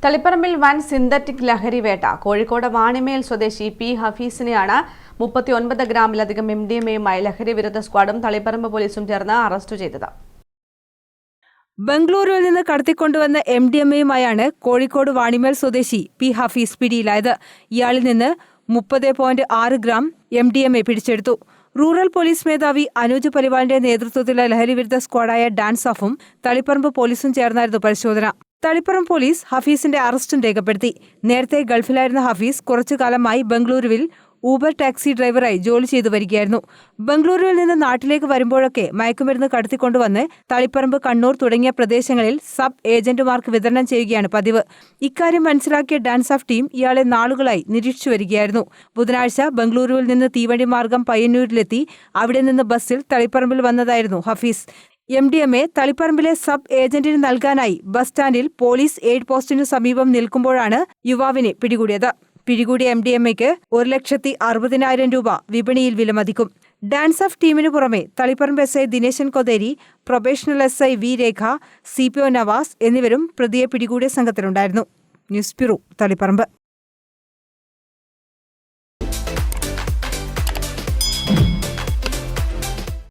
തളിപ്പറമ്പിൽ വൻ സിന്തറ്റിക് ലഹരി വേട്ട. കോഴിക്കോട് വാണിമേൽ സ്വദേശി പി ഹഫീസിനെയാണ് 39 ഗ്രാമിലധികം MDMAയുമായി ലഹരി വിരുദ്ധ സ്ക്വാഡും തളിപ്പറമ്പ് പോലീസും ചേർന്ന് അറസ്റ്റ് ചെയ്തത്. ബംഗളൂരുവിൽ നിന്ന് കടത്തിക്കൊണ്ടുവന്ന MDMAയുമായാണ് കോഴിക്കോട് വാണിമേൽ സ്വദേശി പി ഹഫീസ് പിടിയിലായത്. ഇയാളിൽ നിന്ന് 30.6 ഗ്രാം MDMA പിടിച്ചെടുത്തു. റൂറൽ പോലീസ് മേധാവി അനൂജ് പരിവാളിന്റെ നേതൃത്വത്തിലുള്ള ലഹരിവിരുദ്ധ സ്ക്വാഡായ ഡാൻസാഫും തളിപ്പറമ്പ് പോലീസും ചേർന്നായിരുന്നു പരിശോധന. തളിപ്പറമ്പ് പോലീസ് ഹഫീസിന്റെ അറസ്റ്റും രേഖപ്പെടുത്തി. നേരത്തെ ഗൾഫിലായിരുന്ന ഹഫീസ് കുറച്ചുകാലമായി ബംഗളൂരുവിൽ ഊബർ ടാക്സി ഡ്രൈവറായി ജോലി ചെയ്തു വരികയായിരുന്നു. ബംഗളൂരുവിൽ നിന്ന് നാട്ടിലേക്ക് വരുമ്പോഴൊക്കെ മയക്കുമരുന്ന് കടത്തിക്കൊണ്ടുവന്ന് തളിപ്പറമ്പ്, കണ്ണൂർ തുടങ്ങിയ പ്രദേശങ്ങളിൽ സബ് ഏജന്റുമാർക്ക് വിതരണം ചെയ്യുകയാണ് പതിവ്. ഇക്കാര്യം മനസ്സിലാക്കിയ ഡാൻസാഫ് ടീം ഇയാളെ നാളുകളായി നിരീക്ഷിച്ചു വരികയായിരുന്നു. ബുധനാഴ്ച ബംഗളൂരുവിൽ നിന്ന് തീവണ്ടി മാർഗം പയ്യന്നൂരിലെത്തി അവിടെ നിന്ന് ബസ്സിൽ തളിപ്പറമ്പിൽ വന്നതായിരുന്നു ഹഫീസ്. MDMA തളിപ്പറമ്പിലെ സബ് ഏജന്റിന് നൽകാനായി ബസ് സ്റ്റാൻഡിൽ പോലീസ് എയ്ഡ് പോസ്റ്റിനു സമീപം നിൽക്കുമ്പോഴാണ് യുവാവിനെ പിടികൂടിയത്. പിടികൂടിയ MDMAയ്ക്ക് 1,60,000 രൂപ വിപണിയിൽ വിലമതിക്കും. ഡാൻസാഫ് ടീമിനു പുറമെ Taliparamba SI Dineshan Kotheri, probational SI V രേഖ, CPO നവാസ് എന്നിവരും പ്രതിയെ പിടികൂടിയ സംഘത്തിലുണ്ടായിരുന്നു. News bureau, Taliparamba.